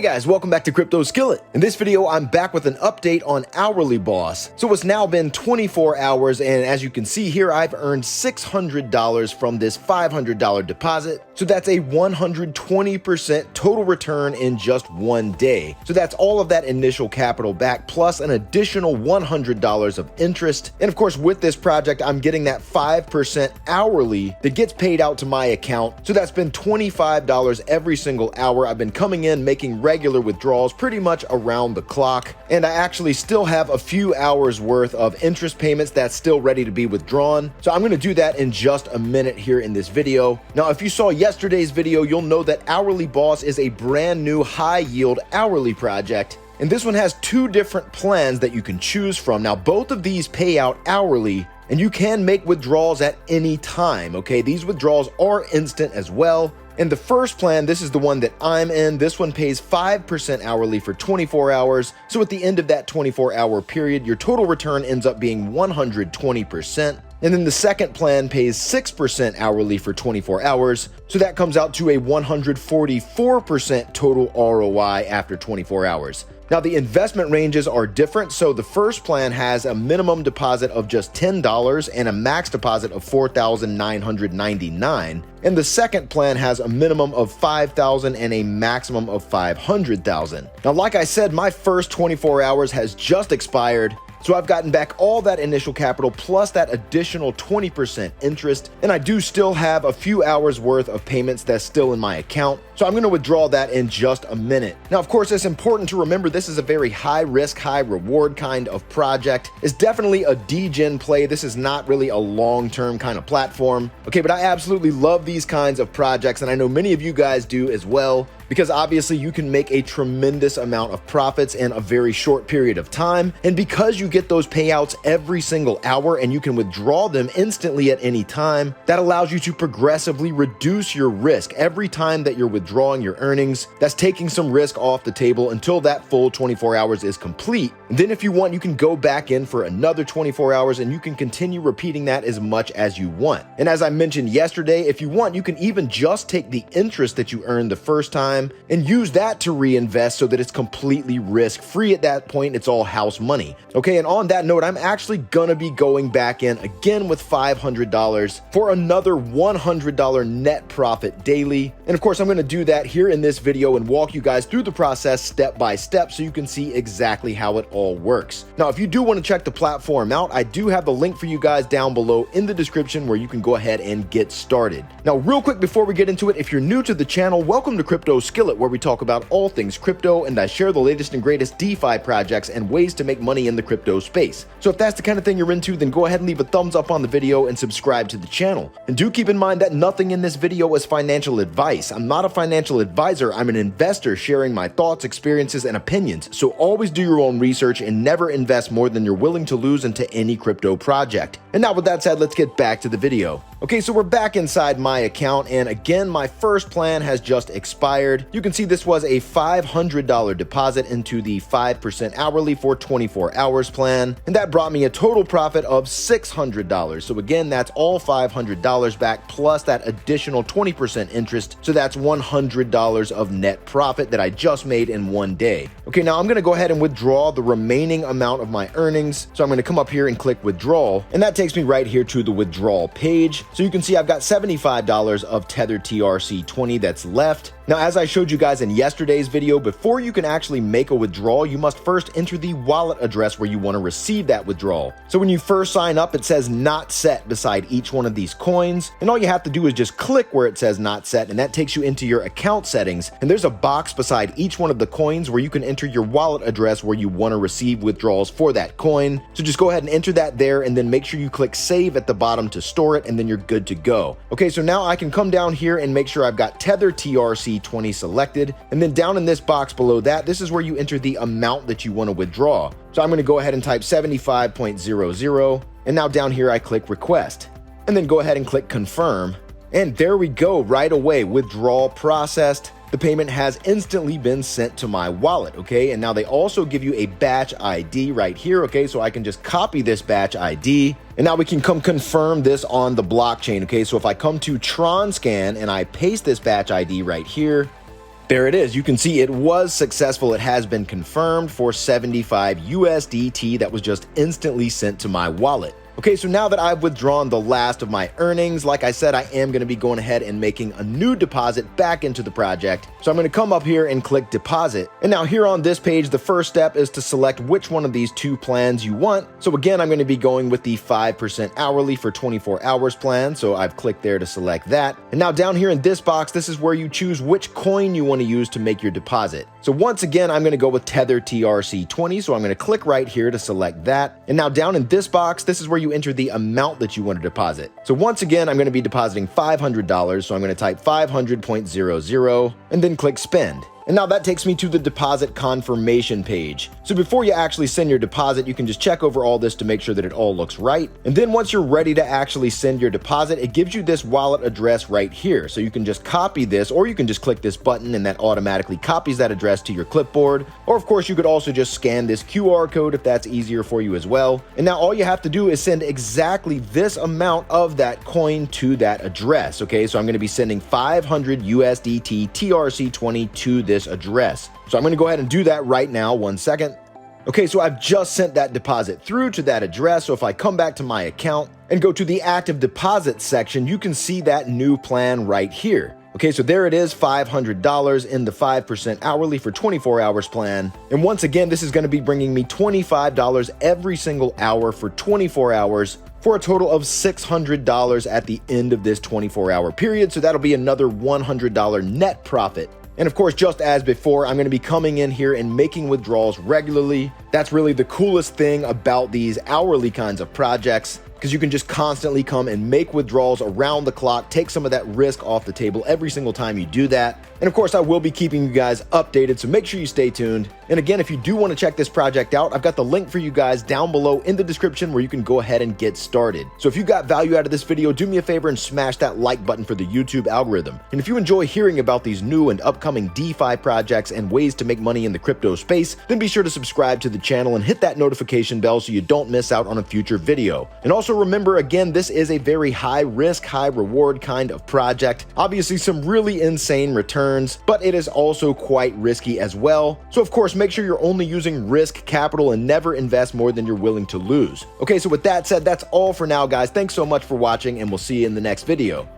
guys, welcome back to Crypto Skillet. In this video, I'm back with an update on Hourly Boss. So it's now been 24 hours, and as you can see here, I've earned $600 from this $500 deposit. So that's a 120% total return in just one day. So that's all of that initial capital back, plus an additional $100 of interest. And of course, with this project, I'm getting that 5% hourly that gets paid out to my account. So that's been $25 every single hour. I've been coming in, making regular withdrawals pretty much around the clock, and I actually still have a few hours worth of interest payments that's still ready to be withdrawn. So I'm going to do that in just a minute here in this video. Now, if you saw yesterday's video, you'll know that Hourly Boss is a brand new high yield hourly project. And this one has two different plans that you can choose from. Now, both of these pay out hourly, and you can make withdrawals at any time, okay? These withdrawals are instant as well. And the first plan, this is the one that I'm in. This one pays 5% hourly for 24 hours. So at the end of that 24-hour period, your total return ends up being 120%. And then the second plan pays 6% hourly for 24 hours. So that comes out to a 144% total ROI after 24 hours. Now, the investment ranges are different. So the first plan has a minimum deposit of just $10 and a max deposit of $4,999. And the second plan has a minimum of $5,000 and a maximum of $500,000. Now, like I said, my first 24 hours has just expired. So I've gotten back all that initial capital plus that additional 20% interest, and I do still have a few hours worth of payments that's still in my account. So I'm going to withdraw that in just a minute. Now, of course, it's important to remember this is a very high risk, high reward kind of project. It's definitely a degen play. This is not really a long-term kind of platform. Okay, but I absolutely love these kinds of projects, and I know many of you guys do as well, because obviously you can make a tremendous amount of profits in a very short period of time. And because you get those payouts every single hour and you can withdraw them instantly at any time, that allows you to progressively reduce your risk every time that you're withdrawing your earnings. That's taking some risk off the table until that full 24 hours is complete. And then if you want, you can go back in for another 24 hours and you can continue repeating that as much as you want. And as I mentioned yesterday, if you want, you can even just take the interest that you earned the first time and use that to reinvest so that it's completely risk-free at that point. It's all house money. Okay, and on that note, I'm actually gonna be going back in again with $500 for another $100 net profit daily. And of course, I'm gonna do that here in this video and walk you guys through the process step by step so you can see exactly how it all works. Now, if you do want to check the platform out, I do have the link for you guys down below in the description where you can go ahead and get started. Now, real quick before we get into it, if you're new to the channel, welcome to Crypto Skillet, where we talk about all things crypto and I share the latest and greatest DeFi projects and ways to make money in the crypto space. So if that's the kind of thing you're into, then go ahead and leave a thumbs up on the video and subscribe to the channel. And do keep in mind that nothing in this video is financial advice. I'm not a financial advisor. I'm an investor sharing my thoughts, experiences, and opinions. So always do your own research and never invest more than you're willing to lose into any crypto project. And now with that said, let's get back to the video. Okay, so we're back inside my account, and again, my first plan has just expired. You can see this was a $500 deposit into the 5% hourly for 24 hours plan, and that brought me a total profit of $600. So again, that's all $500 back plus that additional 20% interest. So that's $100 of net profit that I just made in one day. Okay, now I'm gonna go ahead and withdraw the remaining amount of my earnings. So I'm gonna come up here and click withdrawal, and that takes me right here to the withdrawal page. So you can see I've got $75 of tethered TRC20 that's left. Now, as I showed you guys in yesterday's video, before you can actually make a withdrawal, you must first enter the wallet address where you want to receive that withdrawal. So when you first sign up, it says not set beside each one of these coins. And all you have to do is just click where it says not set, and that takes you into your account settings. And there's a box beside each one of the coins where you can enter your wallet address where you want to receive withdrawals for that coin. So just go ahead and enter that there, and then make sure you click save at the bottom to store it, and then you're good to go. Okay, so now I can come down here and make sure I've got tethered TRC20 selected, and then down in this box below that, this is where you enter the amount that you want to withdraw. So I'm going to go ahead and type 75.00, and now down here I click request, and then go ahead and click confirm, and there we go. Right away, withdrawal processed. The payment has instantly been sent to my wallet, okay? And now they also give you a batch ID right here, okay? So I can just copy this batch ID, and now we can come confirm this on the blockchain, okay? So if I come to Tron scan and I paste this batch ID right here, There it is. You can see it was successful. It has been confirmed for 75 USDT that was just instantly sent to my wallet. Okay, so now that I've withdrawn the last of my earnings, like I said, I am going to be going ahead and making a new deposit back into the project. So I'm going to come up here and click deposit. And now here on this page, the first step is to select which one of these two plans you want. So again, I'm going to be going with the 5% hourly for 24 hours plan. So I've clicked there to select that. And now down here in this box, this is where you choose which coin you want to use to make your deposit. So once again, I'm going to go with Tether TRC20. So I'm going to click right here to select that. And now down in this box, this is where you enter the amount that you want to deposit. So once again, I'm going to be depositing $500. So I'm going to type 500.00 and then click spend. And now that takes me to the deposit confirmation page. So before you actually send your deposit, you can just check over all this to make sure that it all looks right. And then once you're ready to actually send your deposit, it gives you this wallet address right here. So you can just copy this, or you can just click this button and that automatically copies that address to your clipboard. Or of course, you could also just scan this QR code if that's easier for you as well. And now all you have to do is send exactly this amount of that coin to that address. Okay, so I'm going to be sending 500 USDT TRC20 to this address. So I'm going to go ahead and do that right now. 1 second. Okay, so I've just sent that deposit through to that address. So if I come back to my account and go to the active deposit section, you can see that new plan right here. Okay, so there it is, $500 in the 5% hourly for 24 hours plan. And once again, this is going to be bringing me $25 every single hour for 24 hours for a total of $600 at the end of this 24-hour period. So that'll be another $100 net profit. And of course, just as before, I'm going to be coming in here and making withdrawals regularly. That's really the coolest thing about these hourly kinds of projects, because you can just constantly come and make withdrawals around the clock, take some of that risk off the table every single time you do that. And of course, I will be keeping you guys updated, so make sure you stay tuned. And again, if you do want to check this project out, I've got the link for you guys down below in the description where you can go ahead and get started. So if you got value out of this video, do me a favor and smash that like button for the YouTube algorithm. And if you enjoy hearing about these new and upcoming DeFi projects and ways to make money in the crypto space, then be sure to subscribe to the channel and hit that notification bell so you don't miss out on a future video. And also remember, again, this is a very high risk, high reward kind of project. Obviously some really insane returns, but it is also quite risky as well. So of course, make sure you're only using risk capital and never invest more than you're willing to lose. Okay, so with that said, that's all for now, guys. Thanks so much for watching, and we'll see you in the next video.